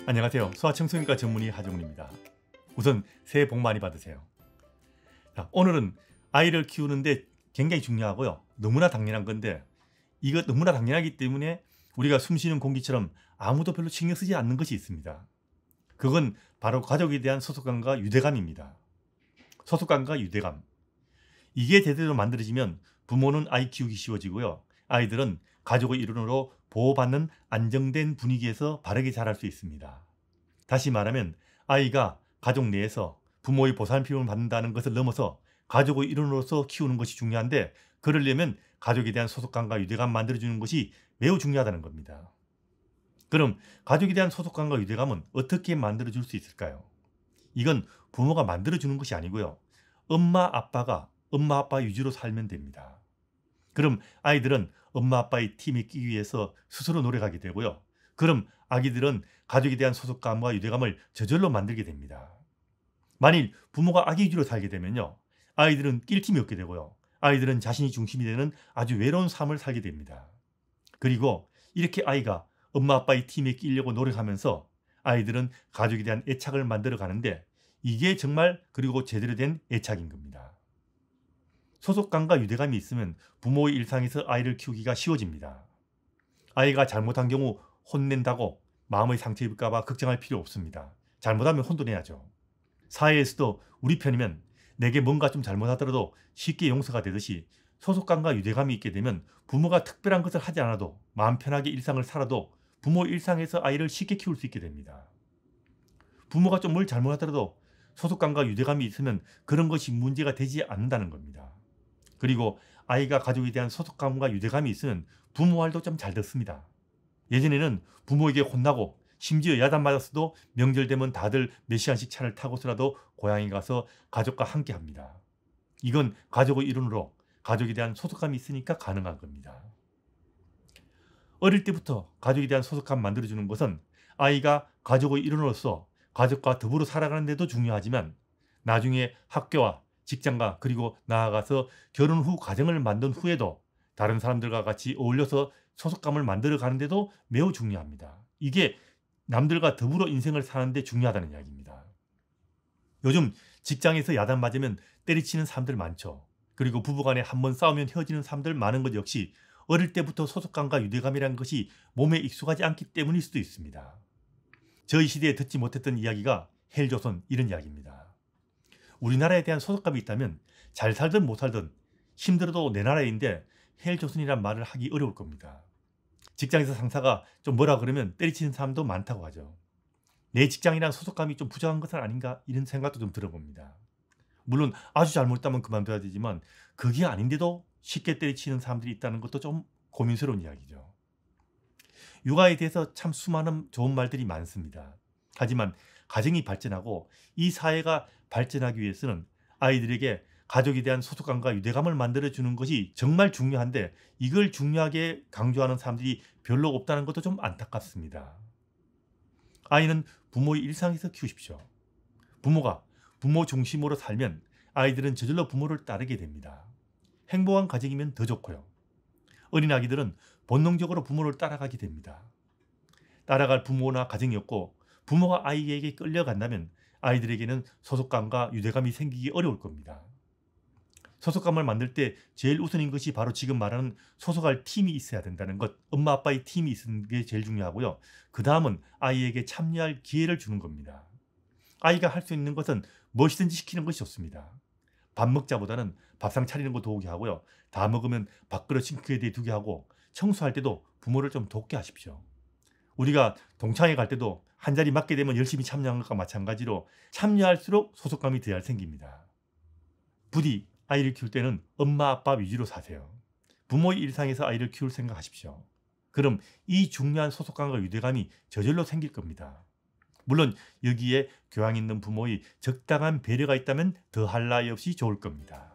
안녕하세요. 소아청소년과 전문의 하정훈입니다. 우선 새해 복 많이 받으세요. 자, 오늘은 아이를 키우는데 굉장히 중요하고요. 너무나 당연한 건데 이거 너무나 당연하기 때문에 우리가 숨쉬는 공기처럼 아무도 별로 신경 쓰지 않는 것이 있습니다. 그건 바로 가족에 대한 소속감과 유대감입니다. 소속감과 유대감. 이게 제대로 만들어지면 부모는 아이 키우기 쉬워지고요. 아이들은 가족의 일원으로 보호받는 안정된 분위기에서 바르게 자랄 수 있습니다. 다시 말하면 아이가 가족 내에서 부모의 보살핌을 받는다는 것을 넘어서 가족의 일원으로서 키우는 것이 중요한데, 그러려면 가족에 대한 소속감과 유대감 만들어주는 것이 매우 중요하다는 겁니다. 그럼 가족에 대한 소속감과 유대감은 어떻게 만들어줄 수 있을까요? 이건 부모가 만들어주는 것이 아니고요. 엄마 아빠 위주로 살면 됩니다. 그럼 아이들은 엄마 아빠의 팀에 끼기 위해서 스스로 노력하게 되고요. 그럼 아기들은 가족에 대한 소속감과 유대감을 저절로 만들게 됩니다. 만일 부모가 아기 위주로 살게 되면요, 아이들은 낄 팀이 없게 되고요. 아이들은 자신이 중심이 되는 아주 외로운 삶을 살게 됩니다. 그리고 이렇게 아이가 엄마 아빠의 팀에 끼려고 노력하면서 아이들은 가족에 대한 애착을 만들어 가는데, 이게 정말 그리고 제대로 된 애착인 겁니다. 소속감과 유대감이 있으면 부모의 일상에서 아이를 키우기가 쉬워집니다. 아이가 잘못한 경우 혼낸다고 마음의 상처 입을까 봐 걱정할 필요 없습니다. 잘못하면 혼도 내야죠. 사회에서도 우리 편이면 내게 뭔가 좀 잘못하더라도 쉽게 용서가 되듯이, 소속감과 유대감이 있게 되면 부모가 특별한 것을 하지 않아도 마음 편하게 일상을 살아도 부모 일상에서 아이를 쉽게 키울 수 있게 됩니다. 부모가 좀 뭘 잘못하더라도 소속감과 유대감이 있으면 그런 것이 문제가 되지 않는다는 겁니다. 그리고 아이가 가족에 대한 소속감과 유대감이 있으면 부모 말도 좀 잘 듣습니다. 예전에는 부모에게 혼나고 심지어 야단 맞았어도 명절 되면 다들 몇 시간씩 차를 타고서라도 고향에 가서 가족과 함께 합니다. 이건 가족의 일원으로 가족에 대한 소속감이 있으니까 가능한 겁니다. 어릴 때부터 가족에 대한 소속감 만들어주는 것은 아이가 가족의 일원으로서 가족과 더불어 살아가는 데도 중요하지만, 나중에 학교와 직장과 그리고 나아가서 결혼 후 가정을 만든 후에도 다른 사람들과 같이 어울려서 소속감을 만들어 가는데도 매우 중요합니다. 이게 남들과 더불어 인생을 사는데 중요하다는 이야기입니다. 요즘 직장에서 야단 맞으면 때리치는 사람들 많죠. 그리고 부부간에 한번 싸우면 헤어지는 사람들 많은 것 역시 어릴 때부터 소속감과 유대감이라는 것이 몸에 익숙하지 않기 때문일 수도 있습니다. 저희 시대에 듣지 못했던 이야기가 헬조선, 이런 이야기입니다. 우리나라에 대한 소속감이 있다면 잘 살든 못 살든 힘들어도 내 나라인데 헬조선이란 말을 하기 어려울 겁니다. 직장에서 상사가 좀 뭐라 그러면 때리치는 사람도 많다고 하죠. 내 직장이란 소속감이 좀 부족한 것은 아닌가, 이런 생각도 좀 들어봅니다. 물론 아주 잘못했다면 그만둬야 되지만 그게 아닌데도 쉽게 때리치는 사람들이 있다는 것도 좀 고민스러운 이야기죠. 육아에 대해서 참 수많은 좋은 말들이 많습니다. 하지만 가정이 발전하고 이 사회가 발전하기 위해서는 아이들에게 가족에 대한 소속감과 유대감을 만들어주는 것이 정말 중요한데, 이걸 중요하게 강조하는 사람들이 별로 없다는 것도 좀 안타깝습니다. 아이는 부모의 일상에서 키우십시오. 부모가 부모 중심으로 살면 아이들은 저절로 부모를 따르게 됩니다. 행복한 가정이면 더 좋고요. 어린 아기들은 본능적으로 부모를 따라가게 됩니다. 따라갈 부모나 가정이 없고 부모가 아이에게 끌려간다면 아이들에게는 소속감과 유대감이 생기기 어려울 겁니다. 소속감을 만들 때 제일 우선인 것이 바로 지금 말하는 소속할 팀이 있어야 된다는 것, 엄마 아빠의 팀이 있는 게 제일 중요하고요. 그 다음은 아이에게 참여할 기회를 주는 겁니다. 아이가 할 수 있는 것은 무엇이든지 시키는 것이 좋습니다. 밥 먹자보다는 밥상 차리는 거 도우게 하고요. 다 먹으면 밥그릇 싱크대에 두게 하고, 청소할 때도 부모를 좀 돕게 하십시오. 우리가 동창회 갈 때도 한 자리 맡게 되면 열심히 참여한 것과 마찬가지로 참여할수록 소속감이 더 잘 생깁니다. 부디 아이를 키울 때는 엄마 아빠 위주로 사세요. 부모의 일상에서 아이를 키울 생각하십시오. 그럼 이 중요한 소속감과 유대감이 저절로 생길 겁니다. 물론 여기에 교양 있는 부모의 적당한 배려가 있다면 더할 나위 없이 좋을 겁니다.